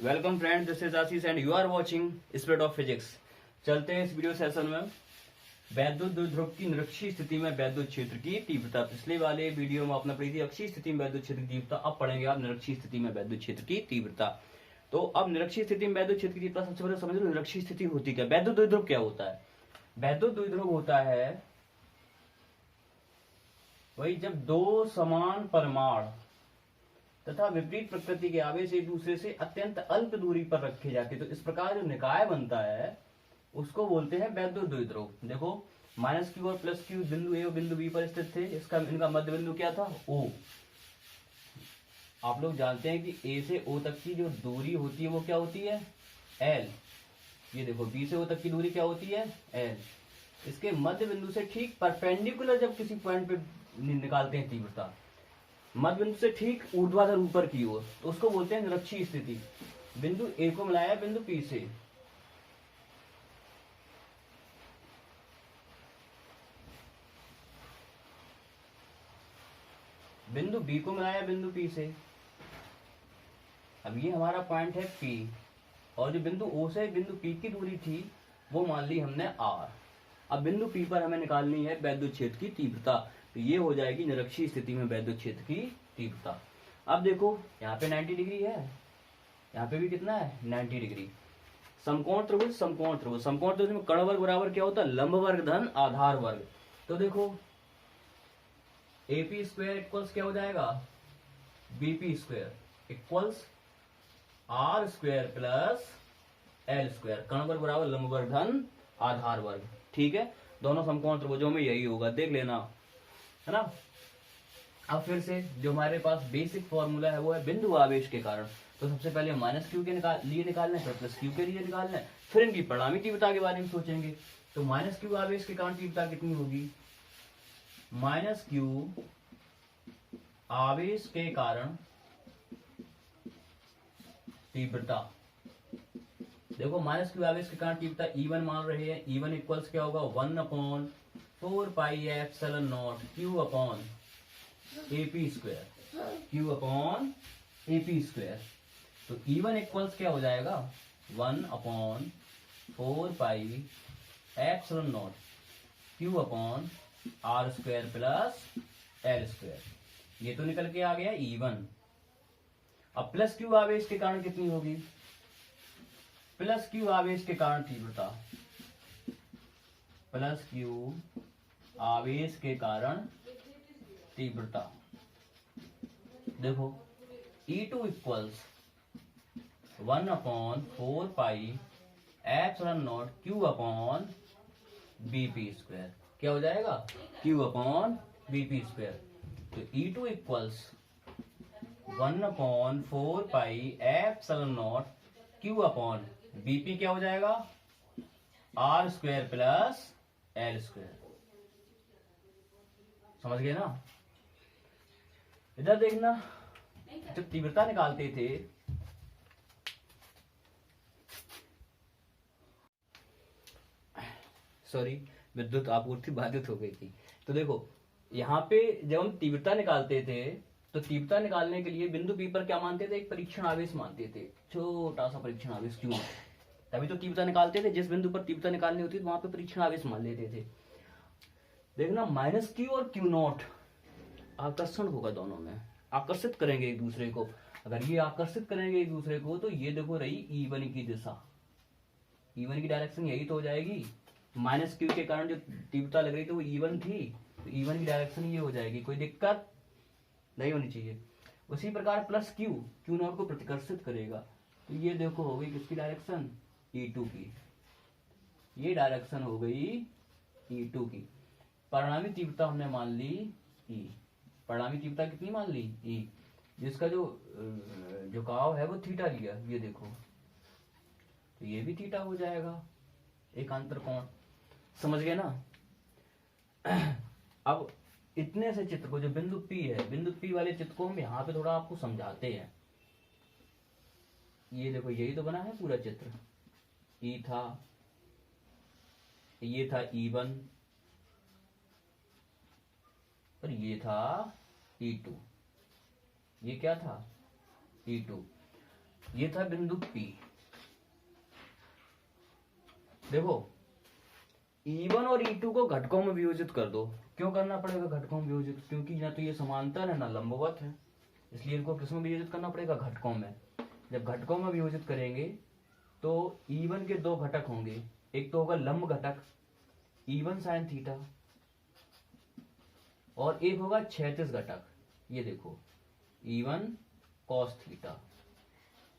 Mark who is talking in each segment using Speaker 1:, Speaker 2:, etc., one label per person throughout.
Speaker 1: Welcome friend, this is Ashish and you are watching spirit of physics. चलते हैं इस video session में वैद्युत द्विध्रुव की निरक्षीय स्थिति में वैद्युत क्षेत्र की तीव्रता। पिछले वाले वीडियो में आपने पढ़ी थी अक्षीय स्थिति में वैद्युत क्षेत्र की तीव्रता, अब पढ़ेंगे आप निरक्षीय स्थिति में वैद्युत क्षेत्र की तीव्रता। तो अब निरक्षीय स्थिति में वैद्युत क्षेत्र की तीव्रता सबसे पहले समझ लो निरक्षीय स्थिति होती क्या। वैद्युत द्विध्रुव क्या होता है? वैद्युत द्विध्रुव होता है वही जब दो समान परमाणु तथा विपरीत प्रकृति के आवेश एक दूसरे से अत्यंत अल्प दूरी पर रखे जाते, तो इस प्रकार जो निकाय बनता है उसको बोलते हैं वैद्युत द्विध्रुव। देखो माइनस क्यू और प्लस क्यू बिंदु ए और बिंदु बी पर स्थित थे, इसका इनका मध्य बिंदु क्या था? ओ। आप लोग जानते हैं कि ए से ओ तक की जो दूरी होती है वो क्या होती है? एल। ये देखो बी से ओ तक की दूरी क्या होती है? एल। इसके मध्य बिंदु से ठीक परपेंडिकुलर जब किसी पॉइंट पे निकालते हैं तीव्रता, मध्य बिंदु से ठीक ऊर्ध्वाधर ऊपर की ओर, तो उसको बोलते हैं निरक्षीय स्थिति। बिंदु ए को मिलाया बिंदु पी से, बिंदु बी को मिलाया बिंदु पी से। अब ये हमारा पॉइंट है पी, और जो बिंदु ओ से बिंदु पी की दूरी थी वो मान ली हमने आर। अब बिंदु पी पर हमें निकालनी है वैद्युत क्षेत्र की तीव्रता, तो ये हो जाएगी निरक्षीय स्थिति में वैद्युत क्षेत्र की तीव्रता। अब देखो यहाँ पे 90 डिग्री है, यहाँ पे भी कितना है? 90 डिग्री। समकोण त्रिभुज, समकोण त्रिभुज, समकोण त्रिभुज में कर्ण वर्ग बराबर क्या होता है? लंब वर्ग धन आधार वर्ग। तो देखो AP स्क्वायर इक्वल्स क्या हो जाएगा? BP square equals R square plus L square. कर्ण वर्ग बराबर लंब वर्ग धन आधार वर्ग। ठीक है, दोनों समकोण त्रिभुजों में यही होगा, देख लेना, है ना। अब फिर से जो हमारे पास बेसिक फॉर्मूला है वो है बिंदु आवेश के कारण। तो सबसे पहले माइनस क्यू के लिए निकालना है, फिर प्लस क्यू के लिए निकालना है, फिर इनकी परिणामी तीव्रता के बारे में सोचेंगे। तो माइनस क्यू आवेश के कारण तीव्रता कितनी होगी? माइनस क्यू आवेश के कारण तीव्रता, देखो माइनस क्यू आवेश के कारण तीव्रता E1 मान रहे हैं। E1 इक्वल्स क्या होगा? 1/4 pi epsilon not Q upon AP square, Q upon AP square. तो E1 इक्वल्स क्या हो जाएगा? 1/4 pi epsilon not Q upon R square plus L square. ये तो निकल के आ गया E1। अब प्लस क्यू आवेश के कारण कितनी होगी? प्लस क्यू आवेश के कारण तीव्रता, प्लस क्यू आवेश के कारण तीव्रता, देखो E2 equals 1/4 pi epsilon not Q upon BP square. क्या हो जाएगा? Q upon BP square. तो E2 equals 1/4 pi epsilon not Q upon BP क्या हो जाएगा? R square plus L square. समझ गए ना? इधर देखना, जब तीव्रता निकालते थे सॉरी विद्युत आपूर्ति बाधित हो गई थी। तो देखो यहाँ पे जब हम तीव्रता निकालते थे तो तीव्रता निकालने के लिए बिंदु P पर क्या मानते थे? एक परीक्षण आवेश मानते थे, छोटा सा परीक्षण आवेश Q। तभी तो तीव्रता निकालते थे, जिस बिंदु पर तीव्रता निकालनी होती थी वहां पे परीक्षण आवेश मान लेते थे। देखना माइनस क्यू और क्यू नॉट आकर्षण होगा, दोनों में आकर्षित करेंगे एक दूसरे को। अगर ये आकर्षित करेंगे एक दूसरे को तो ये देखो रही E1 की दिशा, E1 की डायरेक्शन यही तो हो जाएगी। माइनस क्यू के कारण जो तीव्रता लग रही थी वो E1 थी, तो E1 की डायरेक्शन ये हो जाएगी, कोई दिक्कत नहीं होनी चाहिए। उसी प्रकार प्लस क्यू क्यू नॉट को प्रतिकर्षित करेगा, तो ये देखो हो गई किसकी डायरेक्शन? E2 की। ये डायरेक्शन हो गई E2 की। परिणामी तीव्रता हमने मान ली E। परिणामी तीव्रता कितनी मान ली? E। जिसका जो झुकाव है वो थीटा लिया, ये देखो, तो ये भी थीटा हो जाएगा, एकांतर कोण। समझ गए ना? अब इतने से चित्र को, जो बिंदु P है, बिंदु P वाले चित्र को हम यहाँ पे थोड़ा आपको समझाते हैं। ये देखो यही तो बना है पूरा चित्र। E था, ये था E1 और ये था E2। ये क्या था? E2। ये था बिंदु P। देखो E1 और E2 को घटकों में वियोजित कर दो। क्यों करना पड़ेगा घटकों में वियोजित? क्योंकि ना तो ये समांतर है ना लंबवत है, इसलिए इनको किसमें वियोजित करना पड़ेगा? घटकों में। जब घटकों में वियोजित करेंगे तो E1 के दो घटक होंगे, एक तो होगा लंब घटक E1 sin थीटा, और एक होगा क्षैतिज घटक, ये देखो E1 cos थीटा।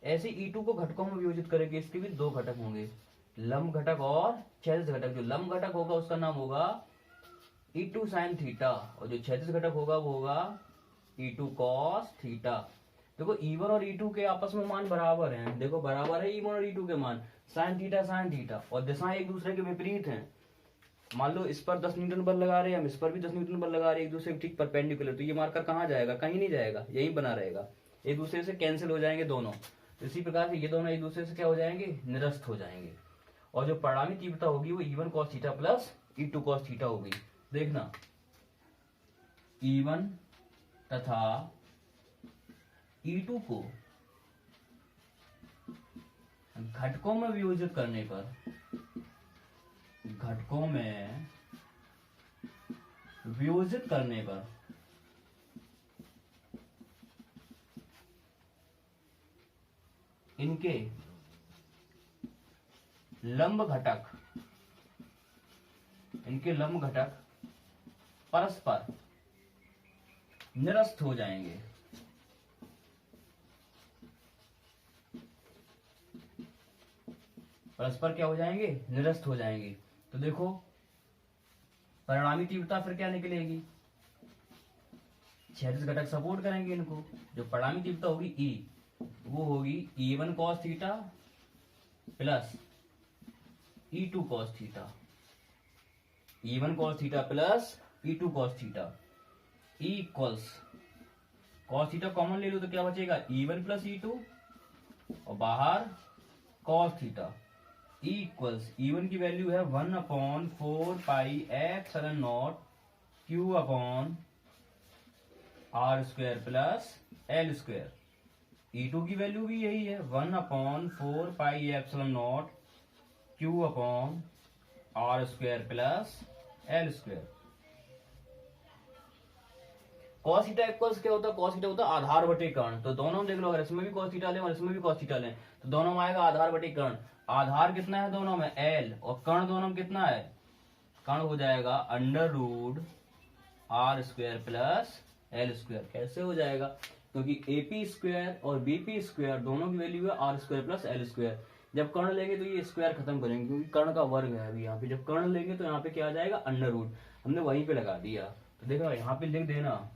Speaker 1: ऐसे E2 को घटकों में वियोजित करेंगे, इसके भी दो घटक होंगे, लंब घटक और क्षैतिज घटक। जो लंब घटक होगा उसका नाम होगा E2 sin थीटा, और जो क्षैतिज घटक होगा वो होगा E2 cos थीटा। देखो E1 और E2 के आपस में मान बराबर हैं, देखो बराबर है E1 और E2 के मान, sin थीटा, और दिशाएं एक दूसरे के विपरीत हैं। मान लो इस पर 10 न्यूटन बल लगा रहे हैं, हम इस पर भी 10 न्यूटन बल लगा रहे हैं, एक दूसरे के ठीक परपेंडिकुलर, तो ये मार्कर कहाँ जाएगा? कहीं नहीं जाएगा, यहीं बना रहेगा, एक दूसरे से कैंसिल हो जाएंगे दोनों। तो इसी प्रकार से ये दोनों एक दूसरे से क्या हो जाएंगे? निरस्त हो जाएंगे। और जो परिणामी तीव्रता होगी वो E1 cos theta plus E2 cos theta होगी। देखना E1 तथा E2 को घटकों में वियोजित करने पर, घटकों में वियोजित करने पर इनके लंब घटक परस्पर निरस्त हो जाएंगे। परस्पर क्या हो जाएंगे? निरस्त हो जाएंगे। तो देखो परिणामी तीव्रता फिर क्या निकलेगी? क्षैतिज घटक सपोर्ट करेंगे इनको, जो परिणामी तीव्रता होगी E, वो होगी E1 cos theta plus E2 cos theta. E1 cos theta plus E2 cos theta, E equals cos theta common ले लो तो क्या बचेगा? E1 प्लस E2, और बाहर cos theta. E equals E1 की वैल्यू है 1/4 pi epsilon not Q upon R square plus L square. E2 की value भी यही है 1/4 pi epsilon not Q upon R square plus L square. cos theta equals क्या होता है? cos theta होता है आधार बटे कर्ण। तो दोनों देख लो, अगर इसमें भी cos थीटा लें और इसमें भी cos थीटा लें तो दोनों में आएगा आधार बटे कर्ण। आधार कितना है दोनों में? L, और कर्ण दोनों में कितना है? कर्ण हो जाएगा under root R square plus L square. कैसे हो जाएगा? क्योंकि AP स्क्वायर और BP स्क्वायर दोनों की वैल्यू है R square plus L square. जब कर्ण लेंगे तो ये स्क्वायर खत्म करेंगे, क्योंकि कर्ण का वर्ग है अभी यहाँ पे। जब कर्ण लेंगे तो यहाँ पे क्या आ जाएगा? Under root. हमने वहीं पे लगा दिया। तो देखो यहाँ पे लिख देना,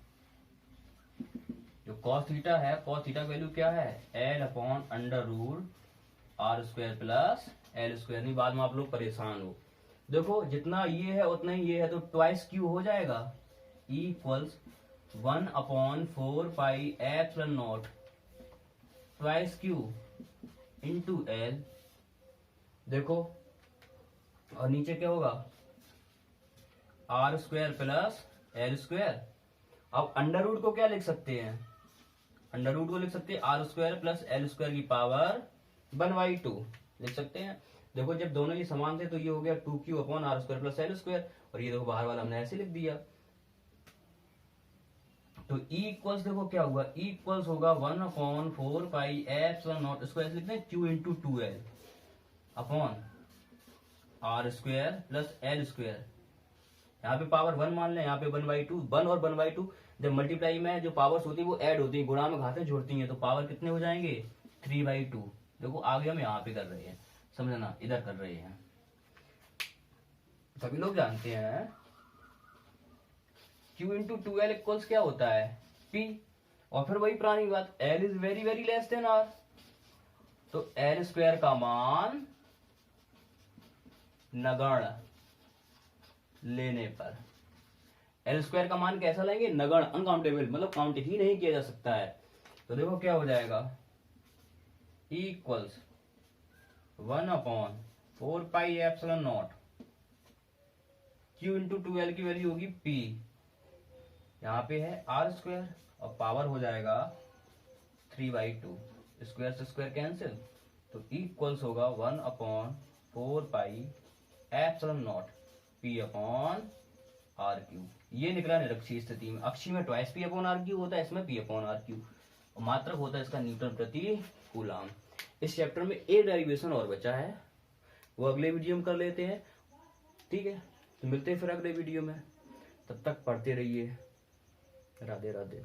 Speaker 1: जो cos थीटा है, cos थीटा की वैल्यू क्या है? L upon under root R square plus L square. नहीं बाद में आप लोग परेशान हो। देखो जितना ये है उतना ही ये है, तो ट्वाइस Q हो जाएगा। E equals 1/4 pi epsilon not twice Q into L। देखो और नीचे क्या होगा? R square plus L square. अब अंडर रूट को क्या लिख सकते हैं? अंडर रूट को लिख सकते हैं R square plus L square की पावर 1/2 लिख सकते हैं। देखो जब दोनों ये समान थे तो ये हो गया 2Q upon R square plus L square, और ये देखो बाहर वाला हमने ऐसे लिख दिया। तो E इक्वल्स देखो क्या हुआ? E इक्वल्स होगा 1/4 पाई एप्सिलॉन नॉट, इसको ऐसे लिखते हैं Q into 2L upon R square plus L square. यहाँ पे पावर 1 मान लें, यहाँ पे 1/2। 1 और 1/2 जब मल्टीप्लाई में जो पावर्स होती है वो ऐड होती है, गुणा में घातें जोड़ती हैं, तो पावर कितने हो जाएंगे? 3/2। देखो आगे हम यहाँ पे कर रहे हैं, समझना, इधर कर रहे हैं। सभी लोग जानते हैं Q इंटू 2L इक्वल्स क्या होता है? P। और फिर वही पुरानी बात, L is very very less than R, तो L स्क्वायर का मान नगण्य लेने पर, L स्क्वायर का मान कैसा लेंगे? नगण्य, अनकाउंटेबल, मतलब काउंट ही नहीं किया जा सकता है। तो देखो क्या हो जाएगा? E equals 1/4 pi epsilon not Q into 2L की वैल्यू होगी P, यहाँ पे है R स्क्वायर, और पावर हो जाएगा 3/2। स्क्वायर से स्क्वायर कैंसिल, तो इक्वल्स होगा 1/4 pi P upon r cube. ये निकला निरक्षीय स्थिति में। अक्षीय में twice P upon r cube होता है, इसमें P अपॉन आर क्यू। मात्रक होता है इसका न्यूटन प्रति कूलाम। इस चैप्टर में एक डेरिवेशन और बचा है, वो अगले वीडियो में कर लेते हैं। ठीक है, तो मिलते हैं फिर अगले वीडियो में। तब तक पढ़ते रहिए। राधे राधे।